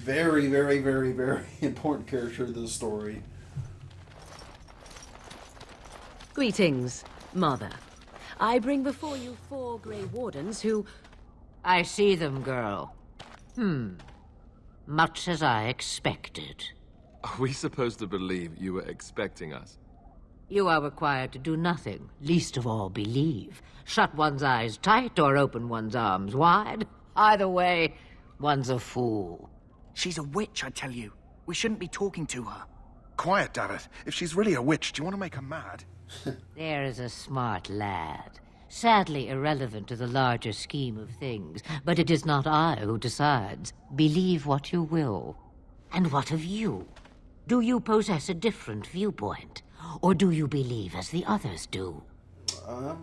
very, very, very, very important character of the story. Greetings, Mother. I bring before you 4 Gray Wardens who... I see them, girl. Much as I expected. Are we supposed to believe you were expecting us? You are required to do nothing, least of all believe. Shut one's eyes tight or open one's arms wide. Either way, one's a fool. She's a witch, I tell you. We shouldn't be talking to her. Quiet, damn it. If she's really a witch, do you want to make her mad? There is a smart lad. Sadly irrelevant to the larger scheme of things, but it is not I who decides. Believe what you will. And what of you? Do you possess a different viewpoint? Or do you believe as the others do? I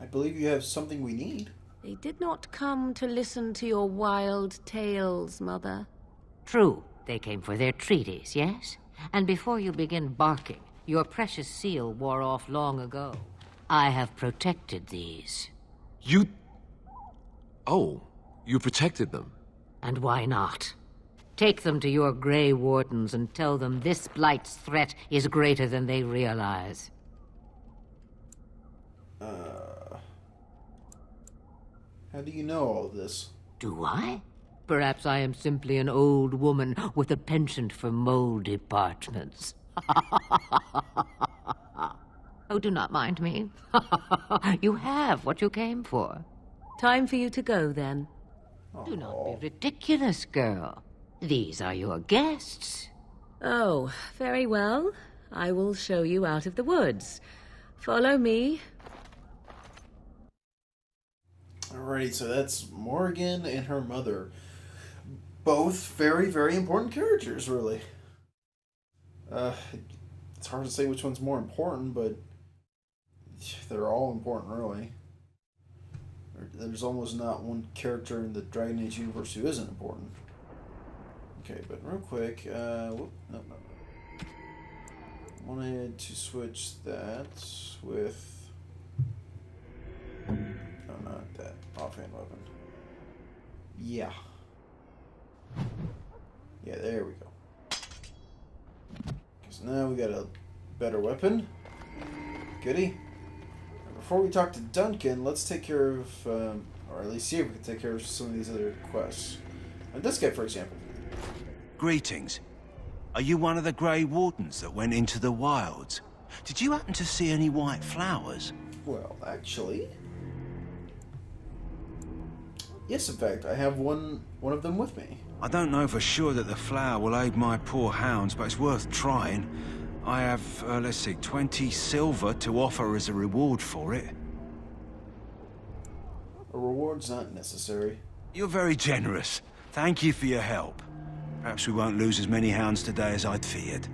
believe you have something we need. They did not come to listen to your wild tales, Mother. True, they came for their treaties, yes? And before you begin barking, your precious seal wore off long ago. I have protected these. You... Oh, you protected them. And why not? Take them to your Gray Wardens and tell them this Blight's threat is greater than they realize. How do you know all of this? Do I? Perhaps I am simply an old woman with a penchant for moldy parchments. Oh, do not mind me. You have what you came for. Time for you to go, then. Do not be ridiculous, girl. These are your guests. Oh, very well. I will show you out of the woods. Follow me. Alrighty, so that's Morgan and her mother. Both very, very important characters, really. It's hard to say which one's more important, but they're all important, really. There's almost not one character in the Dragon Age universe who isn't important. Okay, but real quick, whoop, no. Wanted to switch that with... No, not that. Offhand weapon. Yeah. Yeah, there we go. So now we got a better weapon. Goody. Before we talk to Duncan, let's take care of, or at least see if we can take care of some of these other quests. And this guy, for example. Greetings. Are you one of the Gray Wardens that went into the wilds? Did you happen to see any white flowers? Well, actually... Yes, in fact, I have one of them with me. I don't know for sure that the flower will aid my poor hounds, but it's worth trying. I have, let's see, 20 silver to offer as a reward for it. A reward's not necessary. You're very generous. Thank you for your help. Perhaps we won't lose as many hounds today as I'd feared.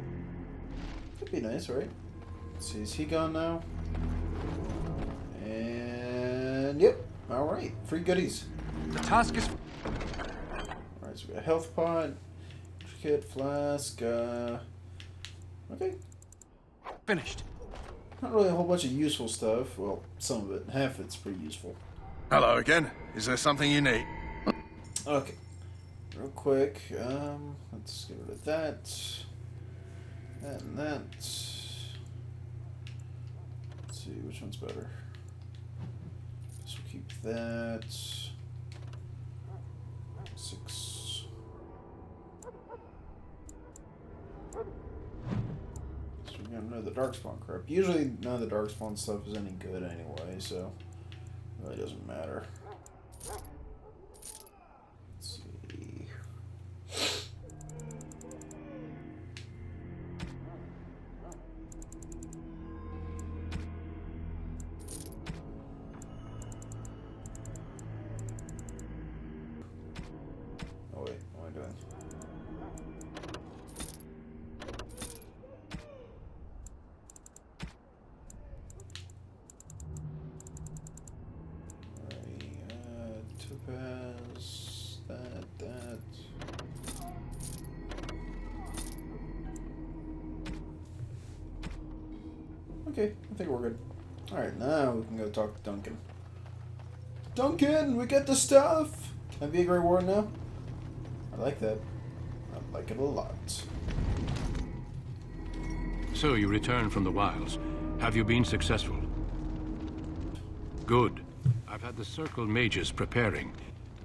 Could be nice, right? Let's see, is he gone now? And yep, alright, free goodies. The task is... Alright, so we got a health pod, kit, flask, okay. finished. Not really a whole bunch of useful stuff. Well, some of it. Half of it's pretty useful. Hello again. Is there something you need? Okay. Real quick, let's get rid of that. That and that. Let's see, which one's better? So we'll keep that. 6. So we got none of the Darkspawn crap. Usually none of the Darkspawn stuff is any good anyway, so it really doesn't matter. Let's see. Oh wait, what am I doing? Topaz, that. Okay, I think we're good. Alright, now we can go talk to Duncan. Duncan, we get the stuff! Can I be a Gray Warden now? I like that. I like it a lot. So you returned from the wilds. Have you been successful? Good. I've had the Circle mages preparing.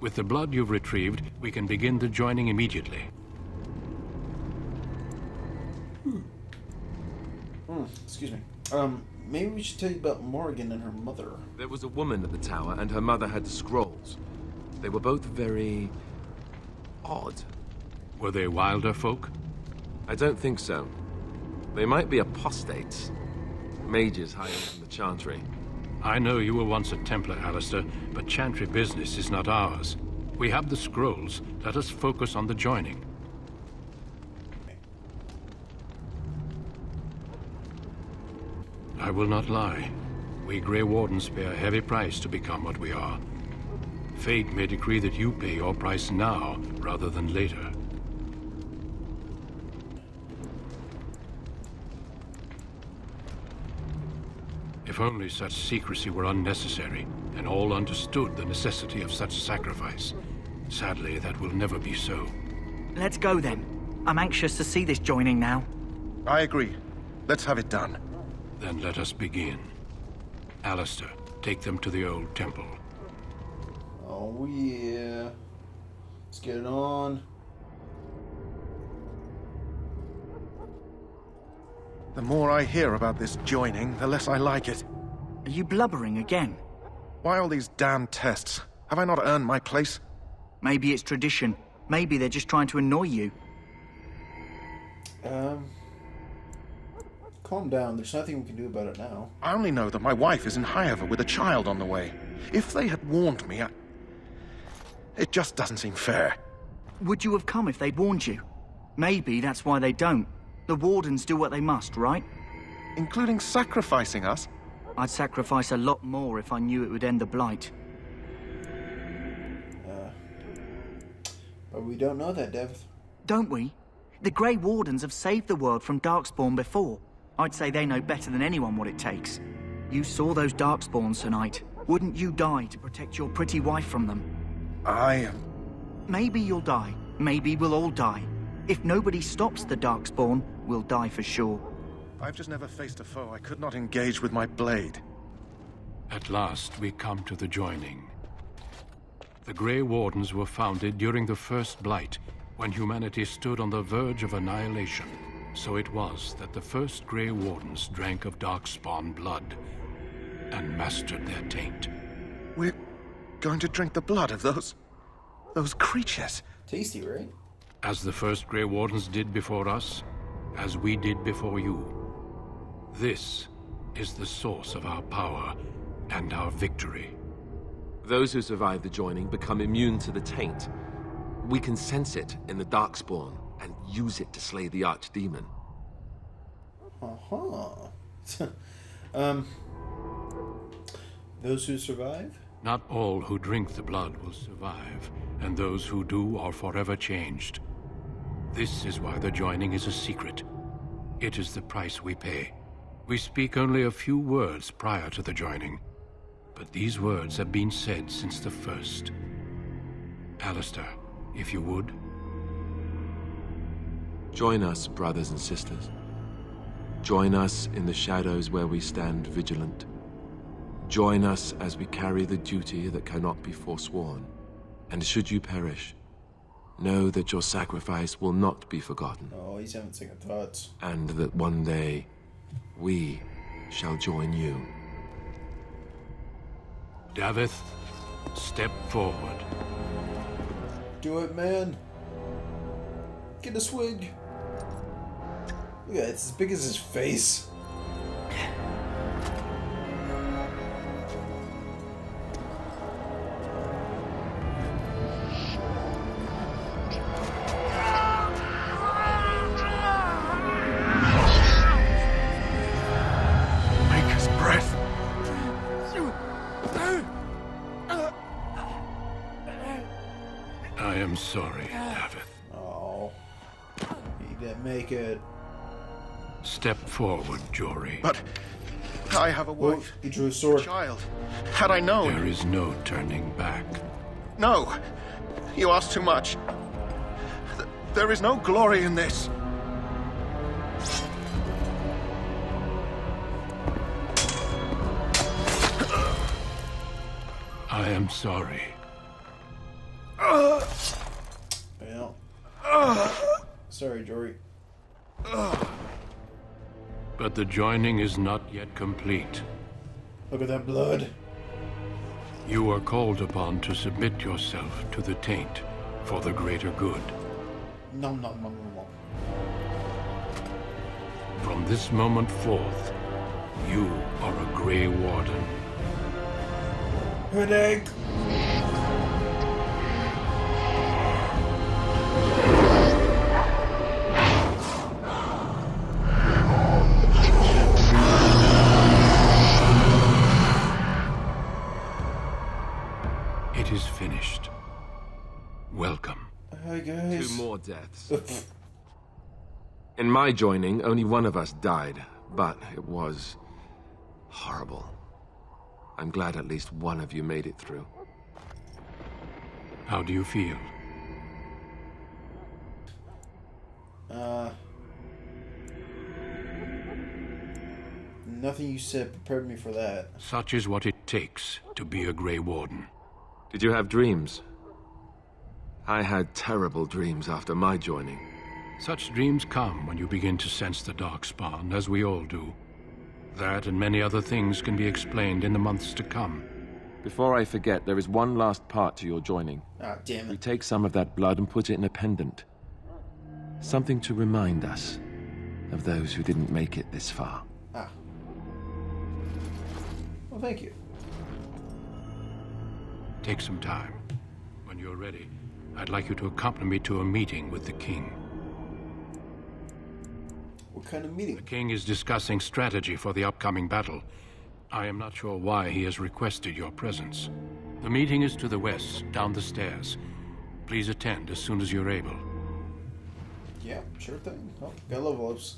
With the blood you've retrieved, we can begin the joining immediately. Excuse me. Maybe we should tell you about Morrigan and her mother. There was a woman at the tower, and her mother had the scrolls. They were both very odd. Were they wilder folk? I don't think so. They might be apostates. Mages hiding from the Chantry. I know you were once a Templar, Alistair, but Chantry business is not ours. We have the scrolls. Let us focus on the joining. I will not lie. We Grey Wardens pay a heavy price to become what we are. Fate may decree that you pay your price now, rather than later. If only such secrecy were unnecessary, and all understood the necessity of such sacrifice. Sadly, that will never be so. Let's go then. I'm anxious to see this joining now. I agree. Let's have it done. Then let us begin. Alistair, take them to the old temple. Oh yeah. Let's get it on. The more I hear about this joining, the less I like it. Are you blubbering again? Why all these damn tests? Have I not earned my place? Maybe it's tradition. Maybe they're just trying to annoy you. Calm down. There's nothing we can do about it now. I only know that my wife is in Highover with a child on the way. If they had warned me, it just doesn't seem fair. Would you have come if they'd warned you? Maybe that's why they don't. The Wardens do what they must, right? Including sacrificing us? I'd sacrifice a lot more if I knew it would end the Blight. But we don't know that, Dev. Don't we? The Grey Wardens have saved the world from Darkspawn before. I'd say they know better than anyone what it takes. You saw those Darkspawns tonight. Wouldn't you die to protect your pretty wife from them? Maybe you'll die. Maybe we'll all die. If nobody stops the Darkspawn, we'll die for sure. I've just never faced a foe I could not engage with my blade. At last, we come to the joining. The Grey Wardens were founded during the First Blight, when humanity stood on the verge of annihilation. So it was that the first Grey Wardens drank of Darkspawn blood and mastered their taint. We're going to drink the blood of those creatures. Tasty, right? As the first Grey Wardens did before us, as we did before you. This is the source of our power and our victory. Those who survive the joining become immune to the taint. We can sense it in the Darkspawn and use it to slay the Archdemon. Those who survive? Not all who drink the blood will survive, and those who do are forever changed. This is why the joining is a secret. It is the price we pay. We speak only a few words prior to the joining, but these words have been said since the first. Alistair, if you would. Join us, brothers and sisters. Join us in the shadows where we stand vigilant. Join us as we carry the duty that cannot be forsworn. And should you perish, know that your sacrifice will not be forgotten. Oh, he's having second thoughts. And that one day, we shall join you. Davith, step forward. Do it, man. Get a swig. Look at it, it's as big as his face. Maker's breath. I am sorry, Davith. Oh, he didn't make it. Step forward, Jory. But I have a Oh, wife, he drew a a sword. child. Had I known... There is no turning back. No! You ask too much. There is no glory in this. I am sorry. Well. Sorry, Jory. But the joining is not yet complete. Look at that blood. You are called upon to submit yourself to the taint for the greater good. Nom nom nom nom nom. From this moment forth, you are a Gray Warden. Headache. It is finished. Welcome. Hi guys. 2 more deaths. In my joining, only one of us died, but it was horrible. I'm glad at least one of you made it through. How do you feel? Nothing you said prepared me for that. Such is what it takes to be a Gray Warden. Did you have dreams? I had terrible dreams after my joining. Such dreams come when you begin to sense the Darkspawn, as we all do. That and many other things can be explained in the months to come. Before I forget, there is one last part to your joining. Ah, damn We it. take some of that blood and put it in a pendant. Something to remind us of those who didn't make it this far. Ah. Well, thank you. Take some time. When you're ready, I'd like you to accompany me to a meeting with the King. What kind of meeting? The King is discussing strategy for the upcoming battle. I am not sure why he has requested your presence. The meeting is to the west, down the stairs. Please attend as soon as you're able. Yeah, sure thing. Oh, got level ups.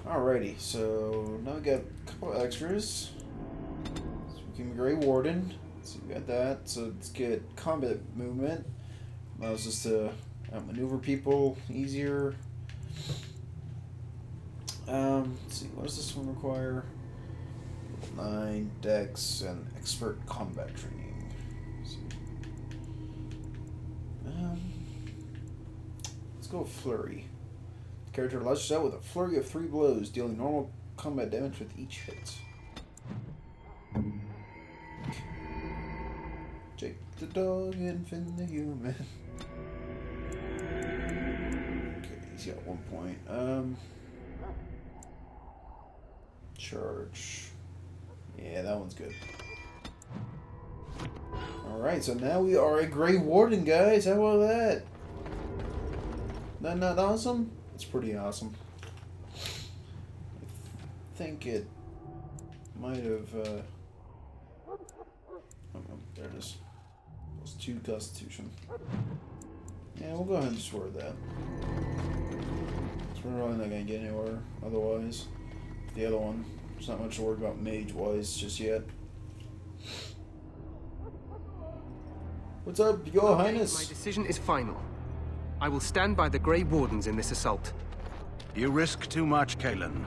Alrighty, so now we got a couple of extras. So we can Gray Warden. So we got that. So let's get combat movement. Allows us to outmaneuver people easier. Let's see, what does this one require? 9 dex and expert combat training. Let's see. Let's go with flurry. The character lashes out with a flurry of 3 blows, dealing normal combat damage with each hit. Jake the dog and Finn the human. Okay, he's got 1 point. Charge. Yeah, that one's good. Alright, so now we are a Gray Warden, guys. How about that? That not awesome? It's pretty awesome. I think it might have, oh, there it is. It's 2 Constitution. Yeah, we'll go ahead and swear that. So we're really not going to get anywhere otherwise. The other one, there's not much to worry about mage-wise just yet. What's up, Your Highness? My decision is final. I will stand by the Grey Wardens in this assault. You risk too much, Kalen.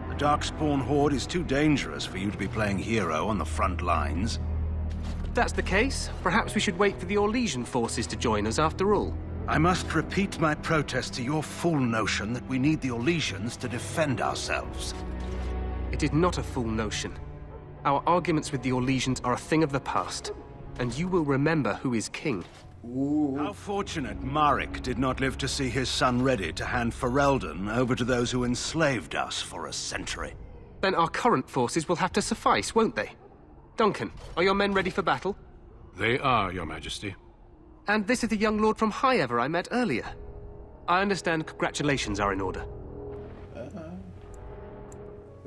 The Darkspawn Horde is too dangerous for you to be playing hero on the front lines. If that's the case, perhaps we should wait for the Orlesian forces to join us after all. I must repeat my protest to your fool notion that we need the Orlesians to defend ourselves. It is not a fool notion. Our arguments with the Orlesians are a thing of the past, and you will remember who is king. Ooh. How fortunate Marek did not live to see his son ready to hand Ferelden over to those who enslaved us for a century. Then our current forces will have to suffice, won't they? Duncan, are your men ready for battle? They are, Your Majesty. And this is the young lord from Highever I met earlier. I understand congratulations are in order.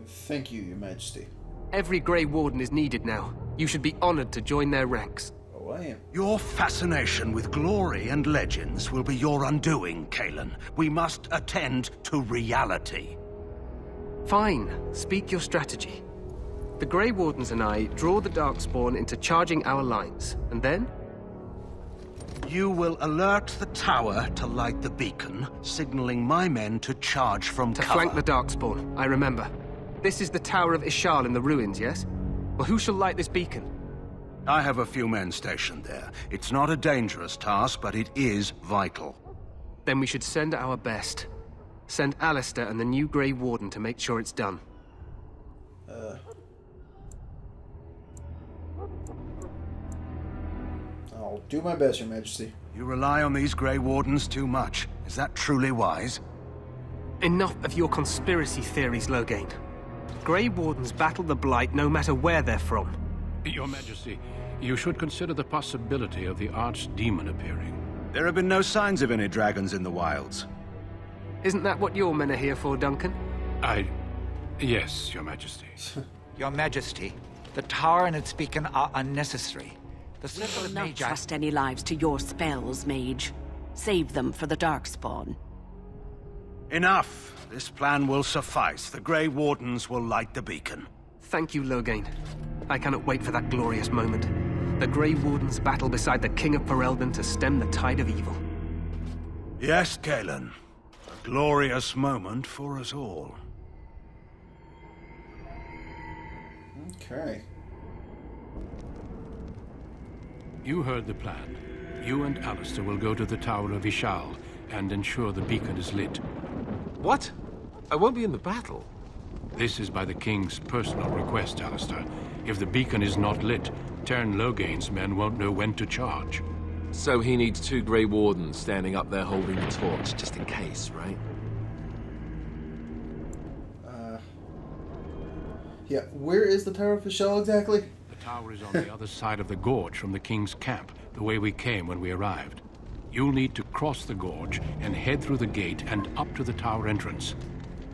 Thank you, Your Majesty. Every Grey Warden is needed now. You should be honored to join their ranks. Oh, I am. Your fascination with glory and legends will be your undoing, Kalen. We must attend to reality. Fine. Speak your strategy. The Grey Wardens and I draw the Darkspawn into charging our lines, and then? You will alert the tower to light the beacon, signaling my men to charge from To cover. flank the Darkspawn, I remember. This is the Tower of Ishal in the ruins, yes? Well, who shall light this beacon? I have a few men stationed there. It's not a dangerous task, but it is vital. Then we should send our best. Send Alistair and the new Gray Warden to make sure it's done. I'll do my best, Your Majesty. You rely on these Grey Wardens too much. Is that truly wise? Enough of your conspiracy theories, Loghain. Grey Wardens battle the Blight no matter where they're from. Your Majesty, you should consider the possibility of the archdemon appearing. There have been no signs of any dragons in the wilds. Isn't that what your men are here for, Duncan? Yes, Your Majesty. Your Majesty, the tower and its beacon are unnecessary. The We simple will not mage trust any lives to your spells, mage. Save them for the Darkspawn. Enough! This plan will suffice. The Grey Wardens will light the beacon. Thank you, Loghain. I cannot wait for that glorious moment. The Grey Wardens battle beside the King of Ferelden to stem the tide of evil. Yes, Galen. A glorious moment for us all. Okay. You heard the plan. You and Alistair will go to the Tower of Ishal and ensure the beacon is lit. What? I won't be in the battle. This is by the King's personal request, Alistair. If the beacon is not lit, Tern Loghain's men won't know when to charge. So he needs 2 Grey Wardens standing up there holding the torch, just in case, right? Yeah, where is the Tower of Ishal exactly? The tower is on the other side of the gorge from the King's camp, the way we came when we arrived. You'll need to cross the gorge and head through the gate and up to the tower entrance.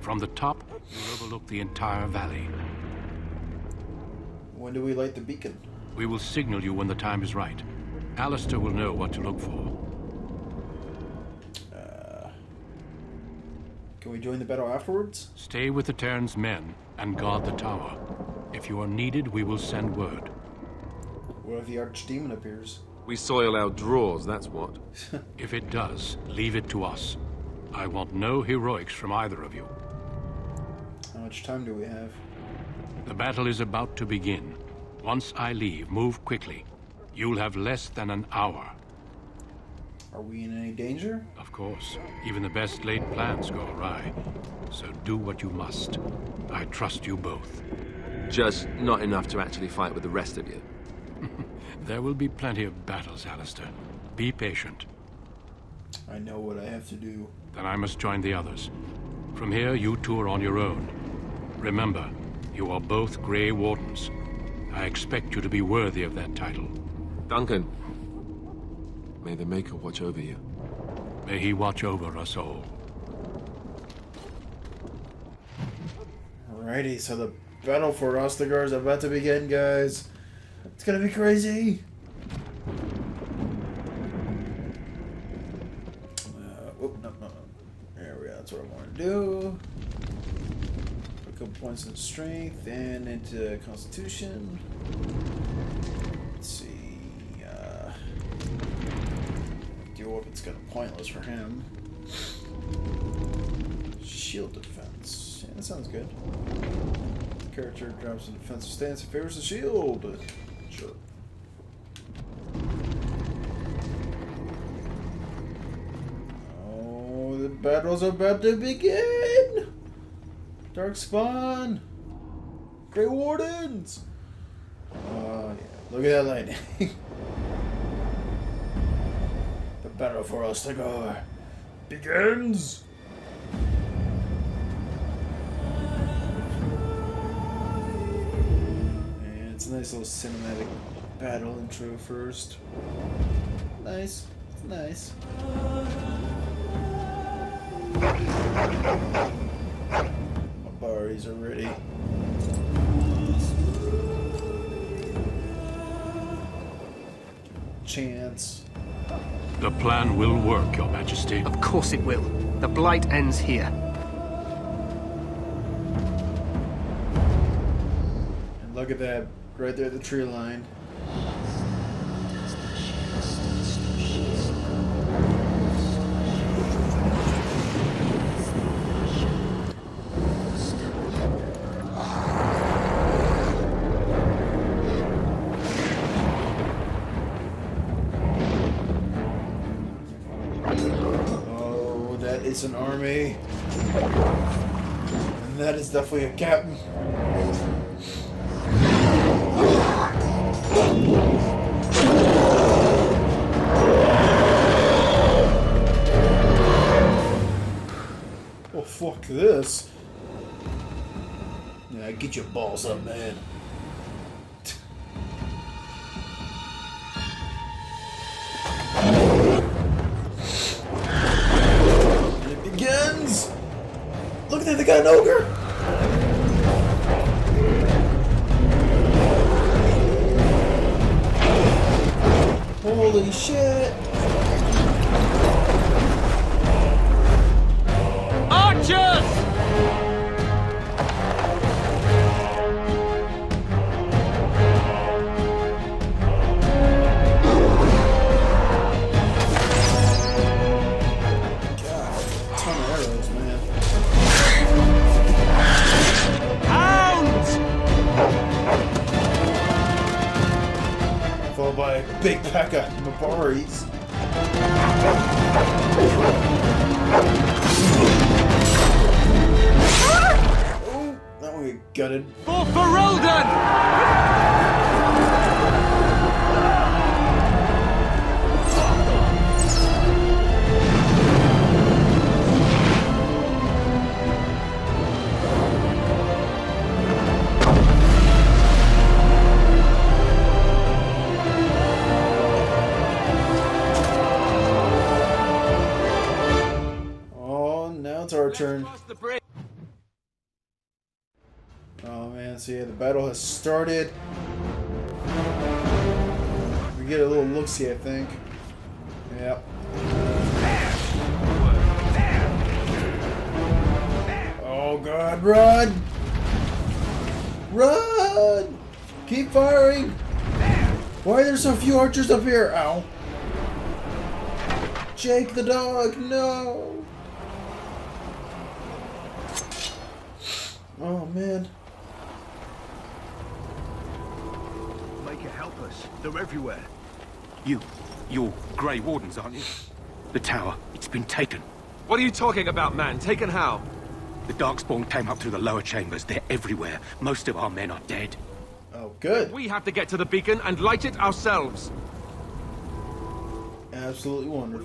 From the top, you'll overlook the entire valley. When do we light the beacon? We will signal you when the time is right. Alistair will know what to look for. Can we join the battle afterwards? Stay with the Terran's men and guard the tower. If you are needed, we will send word. What if the archdemon appears? We soil our drawers, that's what. If it does, leave it to us. I want no heroics from either of you. How much time do we have? The battle is about to begin. Once I leave, move quickly. You'll have less than an hour. Are we in any danger? Of course. Even the best laid plans go awry. So do what you must. I trust you both. Just not enough to actually fight with the rest of you. There will be plenty of battles, Alistair. Be patient. I know what I have to do. Then I must join the others. From here, you two are on your own. Remember, you are both Grey Wardens. I expect you to be worthy of that title. Duncan, may the Maker watch over you. May he watch over us all. Alrighty, so the battle for Ostagar is about to begin, guys. It's gonna be crazy. No. There we go. That's what I want to do. Put a couple points in strength and into Constitution. Let's see. Dual weapon's kind of pointless for him. Shield defense. Yeah, that sounds good. Character drops in defensive stance and favors the shield. Sure. Oh, the battle's about to begin! Darkspawn! Gray Wardens! Oh, yeah. Look at that lightning. The battle for Ostagar begins! And it's a nice little cinematic battle intro first. Nice. It's nice. My Baris are ready. Chance. The plan will work, Your Majesty. Of course it will. The Blight ends here. And look at that. Right there, the tree line. It's an army. And that is definitely a captain. Well, fuck this. Yeah, get your balls up, man. And it begins! Look at that, they got an ogre! Holy shit! Archers! By a big pack of Mabaris. Oh, that one get gutted. For Ferelden! It's our turn. Oh man, so yeah, the battle has started. We get a little look-see, I think. Yep. Oh god, run! Run! Keep firing! Why are there so few archers up here? Ow. Jake the dog, no! Oh man. Make it help us. They're everywhere. You're Gray Wardens, aren't you? The tower, it's been taken. What are you talking about, man? Taken how? The Darkspawn came up through the lower chambers. They're everywhere. Most of our men are dead. Oh, good. We have to get to the beacon and light it ourselves. Absolutely wonderful.